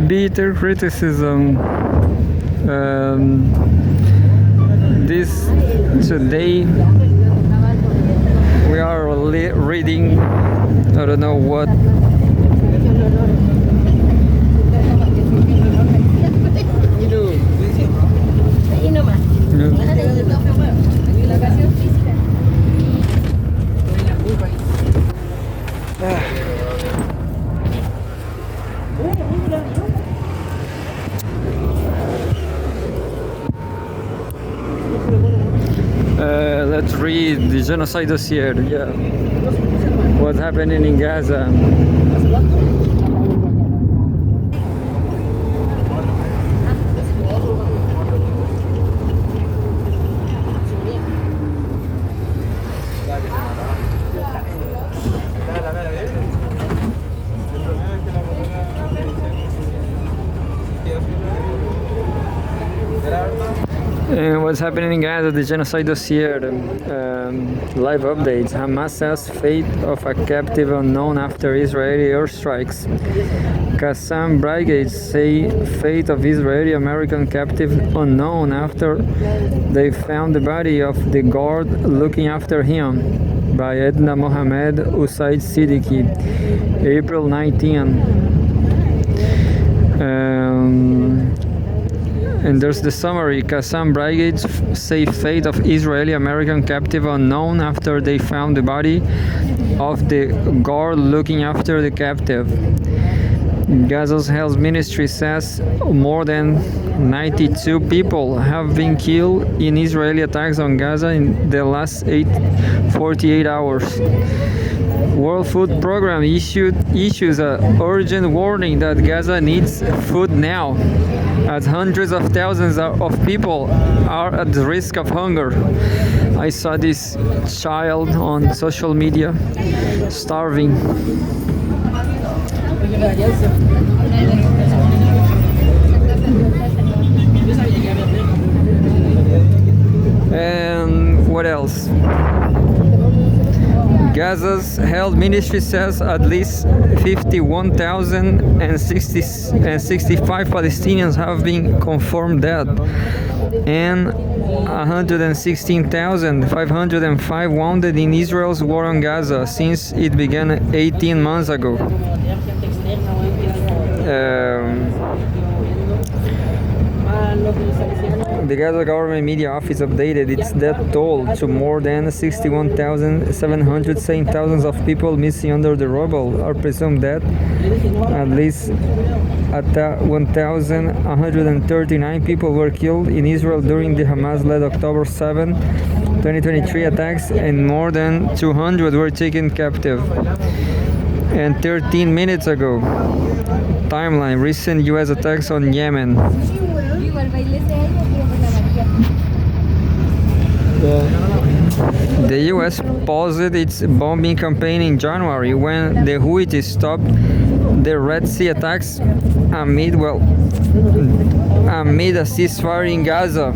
bitter criticism. This today we are reading, I don't know what. Let's read the genocide dossier. Yeah, what's happening in Gaza? And what's happening in Gaza, the genocide dossier, live updates. Hamas says fate of a captive unknown after Israeli airstrikes. Qassam brigades say fate of Israeli American captive unknown after they found the body of the guard looking after him, by Edna Mohamed Usaid Siddiqui, April 19. And there's the summary. Qassam brigades say fate of Israeli American captive unknown after they found the body of the guard looking after the captive. Gaza's health ministry says more than 92 people have been killed in Israeli attacks on Gaza in the last 48 hours. World Food Program issues an urgent warning that Gaza needs food now, as hundreds of thousands of people are at the risk of hunger. I saw this child on social media starving. And what else? Gaza's health ministry says at least 51,065 Palestinians have been confirmed dead and 116,505 wounded in Israel's war on Gaza since it began 18 months ago. The Gaza government media office updated its death toll to more than 61,700, saying thousands of people missing under the rubble are presumed dead. At least 1,139 people were killed in Israel during the Hamas-led October 7, 2023 attacks, and more than 200 were taken captive. And 13 minutes ago, timeline, recent U.S. attacks on Yemen. The U.S. paused its bombing campaign in January when the Houthis stopped the Red Sea attacks amid a ceasefire in Gaza.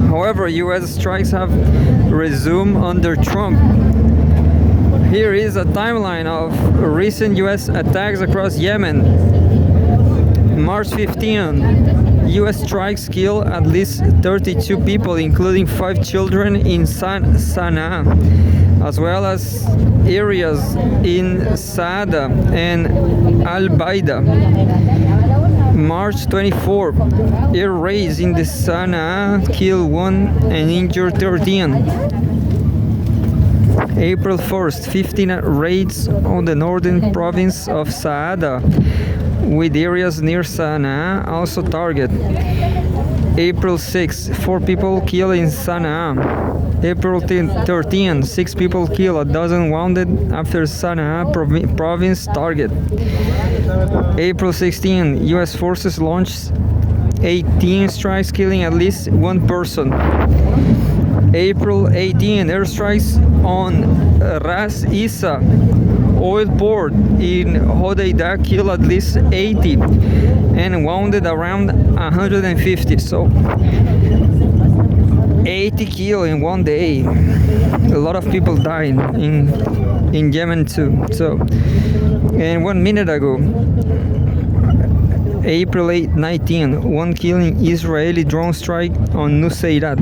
However, U.S. strikes have resumed under Trump. Here is a timeline of recent U.S. attacks across Yemen. March 15. U.S. strikes kill at least 32 people, including 5 children in Sana'a, as well as areas in Saada and Al-Baida. March 24, air raids in the Sana'a kill 1 and injure 13. April 1st, 15 raids on the northern province of Saada, with areas near Sana'a also target. April 6, 4 people killed in Sana'a. April 13, 6 people killed, a dozen wounded after Sana'a province target. April 16, U.S. forces launched 18 strikes, killing at least 1 person. April 18, airstrikes on Ras Isa oil port in Hodeidah killed at least 80 and wounded around 150. So 80 killed in one day. A lot of people died in Yemen too. So, and 1 minute ago, April 19, one killing Israeli drone strike on Nuseirat.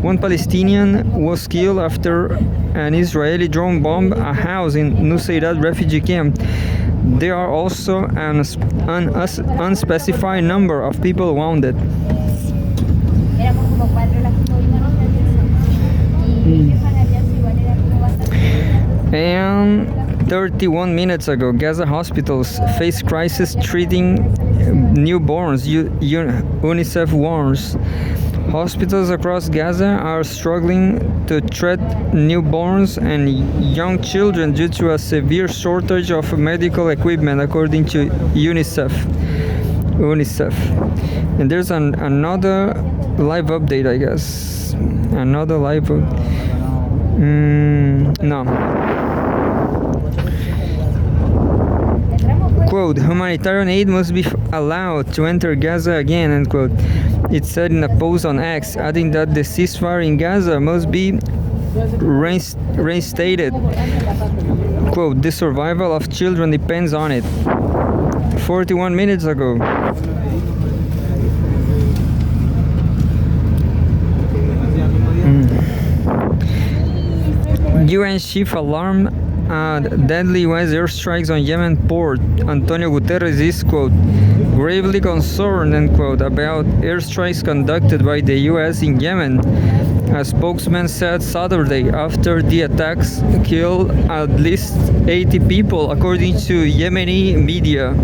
One Palestinian was killed after an Israeli drone bombed a house in Nuseirat refugee camp. There are also an unspecified number of people wounded. And 31 minutes ago, Gaza hospitals face crisis treating newborns, UNICEF warns. Hospitals across Gaza are struggling to treat newborns and young children due to a severe shortage of medical equipment, according to UNICEF. And there's another live update, I guess. Another live no. Quote, humanitarian aid must be allowed to enter Gaza again, end quote. It said in a post on X, adding that the ceasefire in Gaza must be reinstated. Quote, the survival of children depends on it. 41 minutes ago. UN chief alarmed deadly US airstrikes on Yemen port. Antonio Guterres is, quote, gravely concerned, end quote, about airstrikes conducted by the US in Yemen. A spokesman said Saturday after the attacks killed at least 80 people, according to Yemeni media.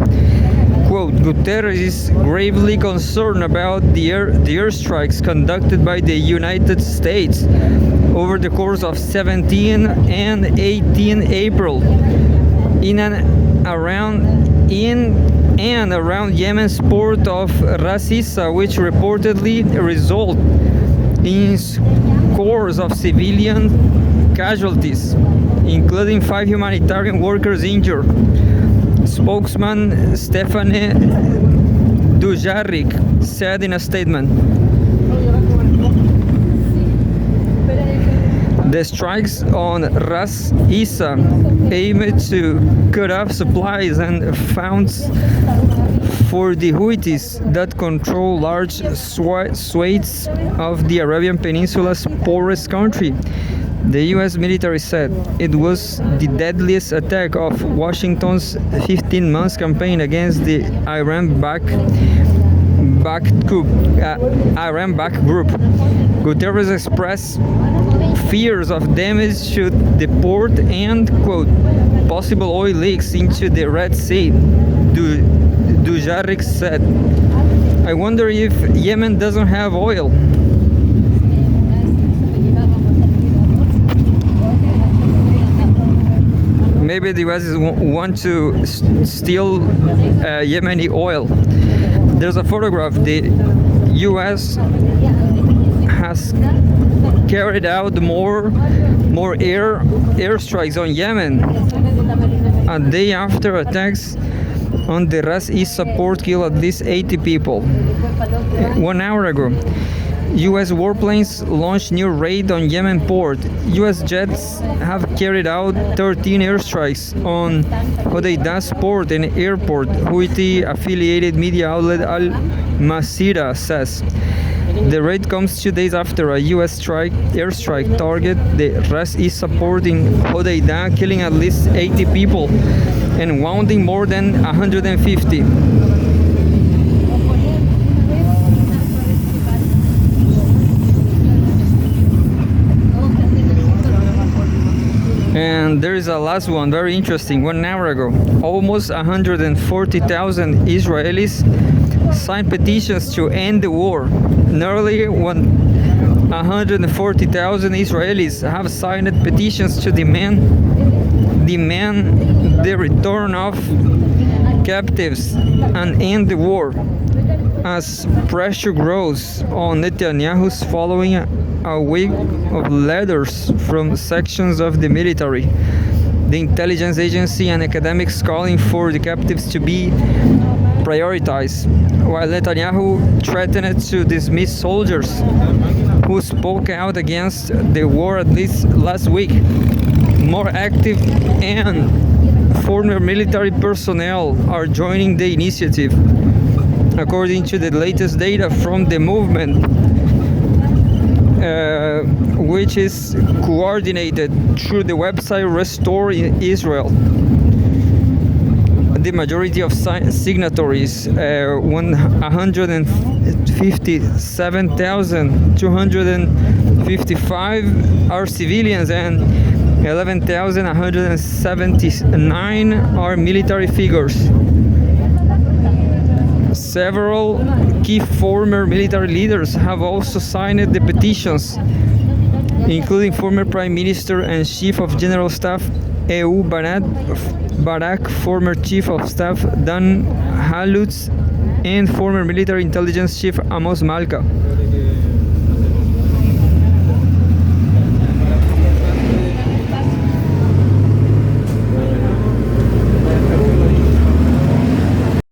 Quote, Guterres is gravely concerned about the airstrikes conducted by the United States over the course of 17 and 18 April in and around Yemen's port of Ras Issa, which reportedly result in scores of civilian casualties, including 5 humanitarian workers injured. Spokesman Stephane Dujarric said in a statement. The strikes on Ras Issa aimed to cut off supplies and funds for the Houthis that control large swathes of the Arabian Peninsula's poorest country. The US military said it was the deadliest attack of Washington's 15-month campaign against the Iran-backed group. Guterres expressed fears of damage to the port and, quote, possible oil leaks into the Red Sea, Dujarric said. I wonder if Yemen doesn't have oil. Maybe the US want to steal Yemeni oil. There's a photograph. The US has carried out more airstrikes on Yemen a day after attacks on the Ras Issa port killed at least 80 people. 1 hour ago, US warplanes launched new raid on Yemen port. US jets have carried out 13 airstrikes on Hodeida's port and airport, Houthi-affiliated media outlet Al Masira says. The raid comes 2 days after a US airstrike targeted the Ras Issa port in Hodeida, killing at least 80 people and wounding more than 150. And there is a last one, very interesting. 1 hour ago, almost 140,000 Israelis signed petitions to end the war. Nearly 140,000 Israelis have signed petitions to demand the return of captives and end the war, as pressure grows on Netanyahu's following a week of letters from sections of the military, the intelligence agency, and academics calling for the captives to be prioritized, while Netanyahu threatened to dismiss soldiers who spoke out against the war at least last week. More active and former military personnel are joining the initiative. According to the latest data from the movement, which is coordinated through the website Restore Israel. The majority of signatories, 157,255 are civilians and 11,179 are military figures. Several key former military leaders have also signed the petitions, including former Prime Minister and Chief of General Staff Ehud Barak, former Chief of Staff Dan Halutz, and former Military Intelligence Chief Amos Malka.